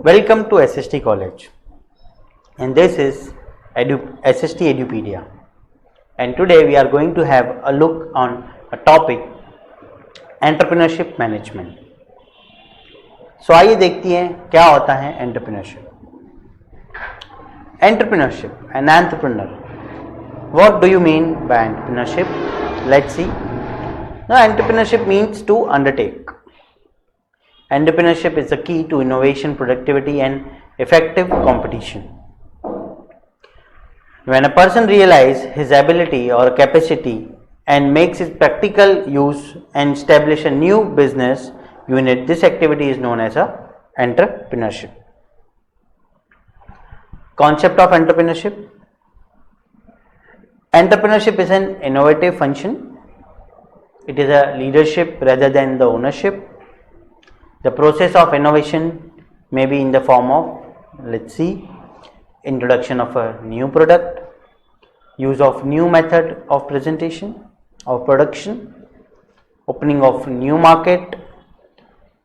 Welcome to SST College, and this is SST Edupedia, and today we are going to have a look on a topic entrepreneurship management. So आइए देखते हैं क्या होता है entrepreneurship. Entrepreneurship, an entrepreneur. What do you mean by entrepreneurship? Let's see. Now, entrepreneurship means to undertake. Entrepreneurship is the key to innovation, productivity, and effective competition. When a person realizes his ability or capacity and makes its practical use and establish a new business unit, this activity is known as a entrepreneurship. Concept of entrepreneurship. Entrepreneurship is an innovative function. It is a leadership rather than the ownership. The process of innovation may be in the form of, let's see, introduction of a new product, use of new method of presentation or production, opening of new market,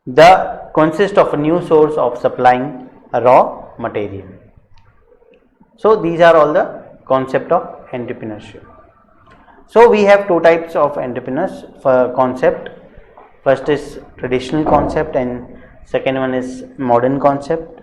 the consist of a new source of supplying a raw material. So these are all the concept of entrepreneurship. So we have two types of entrepreneurs for concept. First is traditional concept and second one is modern concept.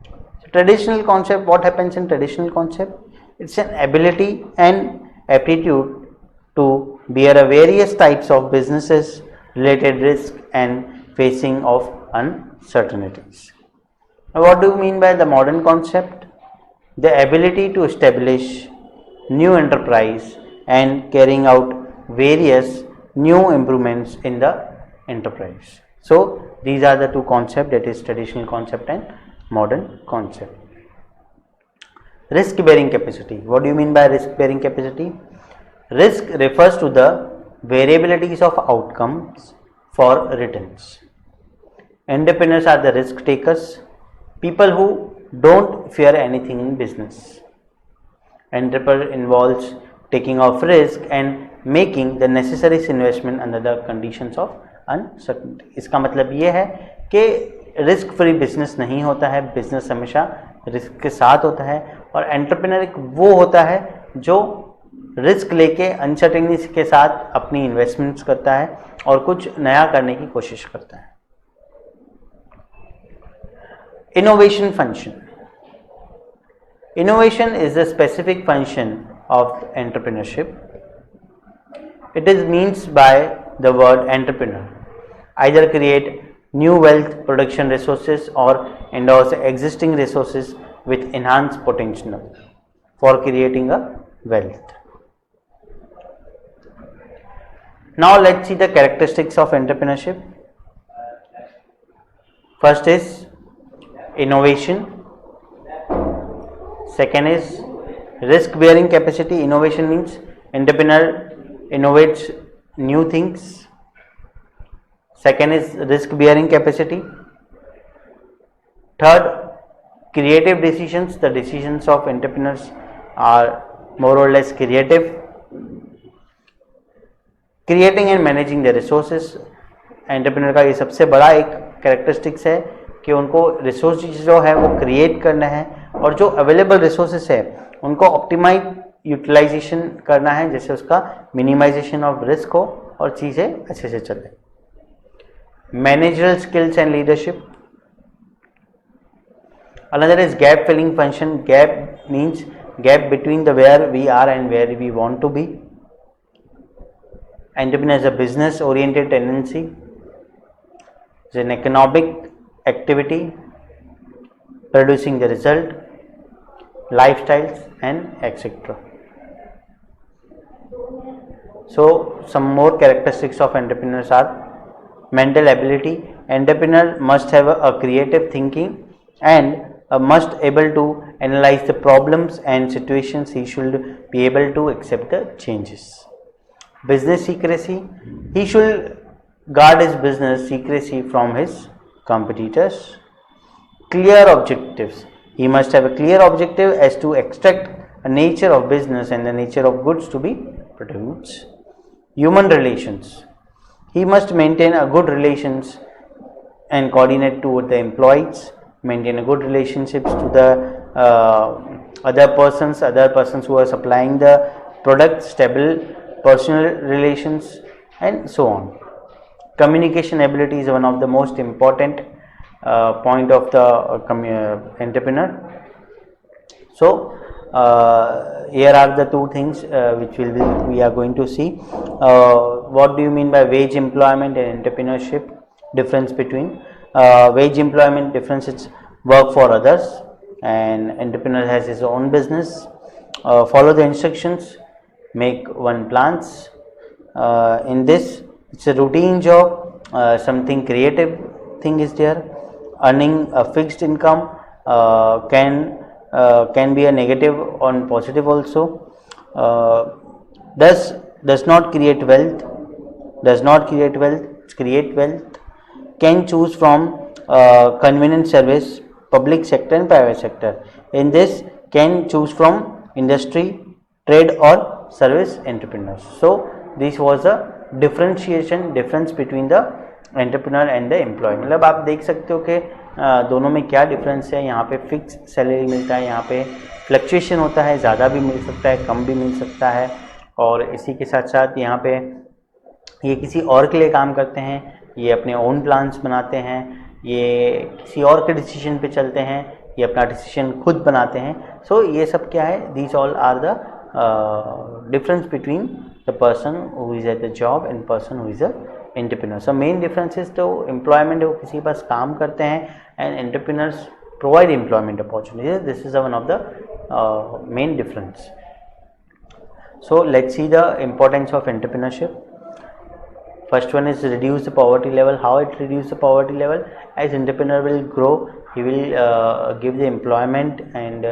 So traditional concept, what happens in traditional concept? It's an ability and aptitude to bear a various types of businesses related risk and facing of uncertainties. Now, what do you mean by the modern concept? The ability to establish new enterprise and carrying out various new improvements in the enterprise. So these are the two concepts, that is traditional concept and modern concept. Risk bearing capacity. What do you mean by risk bearing capacity? Risk refers to the variabilities of outcomes for returns. Entrepreneurs are the risk takers, people who don't fear anything in business. Entrepreneur involves taking of risk and making the necessary investment under the conditions of uncertainty. इसका मतलब ये है कि risk free business नहीं होता है, business हमेशा risk के साथ होता है और एंटरप्रेन्योर एक वो होता है जो रिस्क लेके अनसर्टेनिटी के साथ अपनी इन्वेस्टमेंट्स करता है और कुछ नया करने की कोशिश करता है. Innovation function. Innovation is a specific function of entrepreneurship. It is means by the word entrepreneur either create new wealth production resources or endorse existing resources with enhanced potential for creating a wealth. Now let's see the characteristics of entrepreneurship. First is innovation. Second is risk bearing capacity. Innovation means entrepreneur innovates new things. Second is risk bearing capacity. Third, creative decisions. The decisions of entrepreneurs are more or less creative. Creating and managing the resources. Entrepreneur का ये सबसे बड़ा एक characteristics है कि उनको resources जो है वो क्रिएट करना है और जो अवेलेबल रिसोर्सेज है उनको ऑप्टिमाइज यूटिलाइजेशन करना है, जैसे उसका मिनिमाइजेशन ऑफ रिस्क हो और चीज़ें अच्छे से चले. Managerial skills and leadership. Another is gap filling function. Gap means gap between the where we are and where we want to be. Entrepreneur is a business oriented tendency. Is an economic activity producing the result, lifestyles and etc. So some more characteristics of entrepreneurs are mental ability. Entrepreneur must have a creative thinking and must able to analyze the problems and situations. He should be able to accept the changes. Business secrecy. He should guard his business secrecy from his competitors. Clear objectives. He must have a clear objective as to extract a nature of business and the nature of goods to be produced. Human relations. He must maintain a good relations and coordinate toward the employees, maintain a good relationships to the other persons who are supplying the product, stable personal relations, and so on. Communication ability is one of the most important point of the entrepreneur. So here are the two things which we are going to see. What do you mean by wage employment and entrepreneurship? Difference between wage employment, difference is work for others, and entrepreneur has his own business. Follow the instructions, make one plans. In this, it's a routine job, something creative thing is there. Earning a fixed income can be a negative or positive also. Does not create wealth, create wealth. Can choose from convenient service, public sector and private sector. In this, can choose from industry, trade or service entrepreneurs. So this was a difference between the entrepreneur and the employ. मतलब आप देख सकते हो कि दोनों में क्या difference है. यहाँ पे फिक्स सैलरी मिलता है, यहाँ पे फ्लक्चुएशन होता है, ज़्यादा भी मिल सकता है, कम भी मिल सकता है. और इसी के साथ साथ यहाँ पे ये किसी और के लिए काम करते हैं, ये अपने ओन प्लान्स बनाते हैं, ये किसी और के डिसीजन पे चलते हैं, ये अपना डिसीजन खुद बनाते हैं. सो ये सब क्या है, these all are the difference between the person who is at the job and person who is a entrepreneur. So main differences तो एम्प्लॉयमेंट वो किसी के पास काम करते हैं and entrepreneurs provide employment opportunities. This is one of the main difference. So let's see the importance of entrepreneurship. First one is reduce the poverty level. How it reduce the poverty level? As entrepreneur will grow, he will give the employment and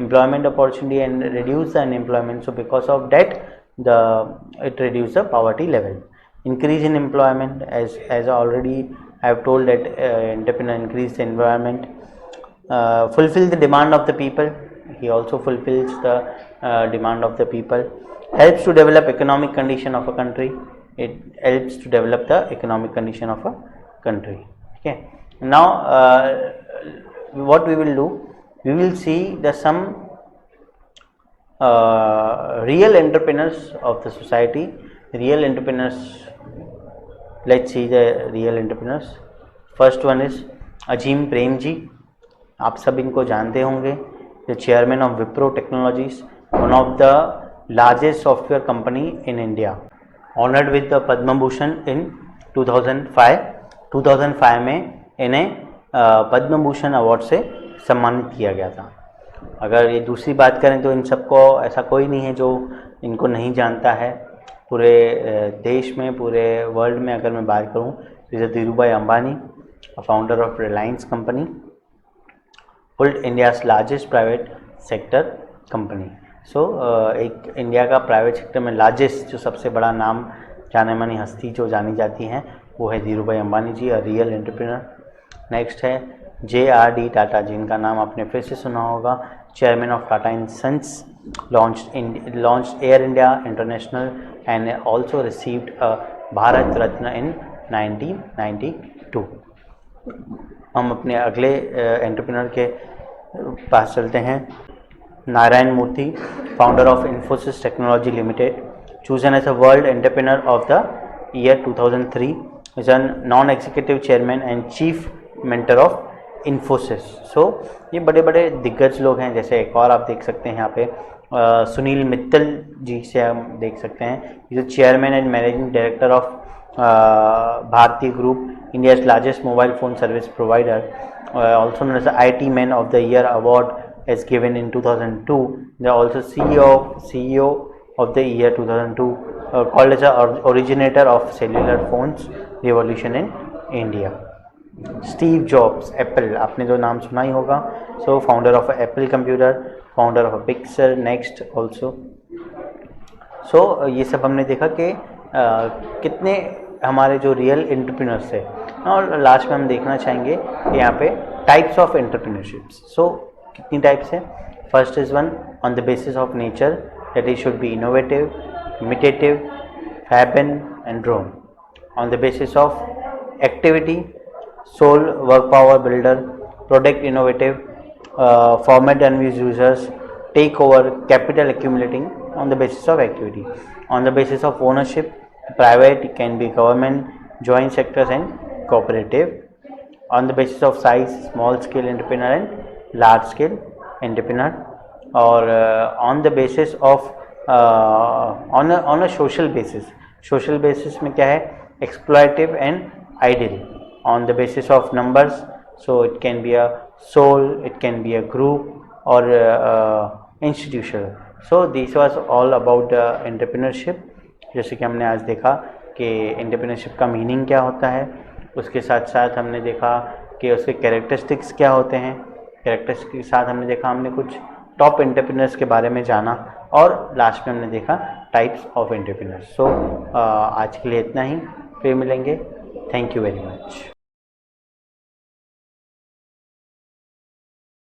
employment opportunity and reduce the unemployment. So because of that, it reduce the poverty level. Increase in employment, as already I have told that entrepreneur increase the environment. Fulfill the demand of the people. He also fulfills the demand of the people. Helps to develop economic condition of a country. It helps to develop the economic condition of a country. Okay. Now what we will do, we will see some real entrepreneurs of the society. Real entrepreneurs. Let's see the real entrepreneurs. First one is अजीम प्रेम जी. आप सब इनको जानते होंगे. The chairman of Wipro Technologies, one of the largest software company in India, honored with the Padma Bhushan in 2005. 2005 में इन्हें Padma Bhushan award से सम्मानित किया गया था. अगर ये दूसरी बात करें तो इन सबको ऐसा कोई नहीं है जो इनको नहीं जानता है. पूरे देश में, पूरे वर्ल्ड में अगर मैं बात करूँ तो is Dhirubhai Ambani, founder of Reliance company, hold India's largest private sector company. So एक इंडिया का प्राइवेट सेक्टर में लार्जेस्ट, जो सबसे बड़ा नाम, जाने मानी हस्ती जो जानी जाती हैं, वो है धीरूभाई अंबानी जी, और रियल एंटरप्रेन्योर. नेक्स्ट है JRD टाटा, जिनका नाम आपने फिर से सुना होगा. Chairman of Tata and sons, launched Air India international and also received a Bharat Ratna in 1992. हम अपने अगले एंटरप्रेन्योर के पास चलते हैं. Narayan Murthy, founder of Infosys technology limited, chosen as a world entrepreneur of the year 2003, is a non-executive chairman and chief mentor of Infosys. So ये बड़े बड़े दिग्गज लोग हैं. जैसे एक और आप देख सकते हैं यहाँ पे सुनील मित्तल जी से हम देख सकते हैं. Is chairman and managing director of Bharti group, India's largest mobile phone service provider, also known as the IT Man of the Year award is given in 2002. They are also CEO of the year 2002, called as the originator of cellular phones revolution in India. Steve Jobs, Apple, आपने जो नाम सुना ही होगा. So founder of Apple computer, founder of Pixar, Next also. So ये सब हमने देखा कि कितने हमारे जो रियल एंटरप्रेन्योर्स है. और लास्ट में हम देखना चाहेंगे कि यहाँ पे टाइप्स ऑफ एंटरप्रेन्योरशिप्स. सो कितनी टाइप्स है. First is one on the basis of nature, that it should be innovative, imitative, Fabian and drone. On the basis of activity, sole, work power builder, product innovative, format unused users, take over, capital accumulating on the basis of activity. On the basis of ownership, private, it can be government, joint sectors and cooperative. On the basis of size, small scale entrepreneur and large scale entrepreneur, or on the basis of on a social basis में क्या है, exploitative and ideal. On the basis of numbers, so it can be a soul, it can be a group or institutional. So this was all about entrepreneurship. जैसे कि हमने आज देखा कि entrepreneurship का मीनिंग क्या होता है, उसके साथ साथ हमने देखा कि उसके कैरेक्टरिस्टिक्स क्या होते हैं, कैरेक्टरिस्टिक्स के साथ हमने देखा, हमने कुछ टॉप एंटरप्रेन्योर्स के बारे में जाना, और लास्ट में हमने देखा टाइप्स ऑफ एंटरप्रेन्योर्स. सो आज के लिए इतना ही, फिर मिलेंगे. Thank you very much.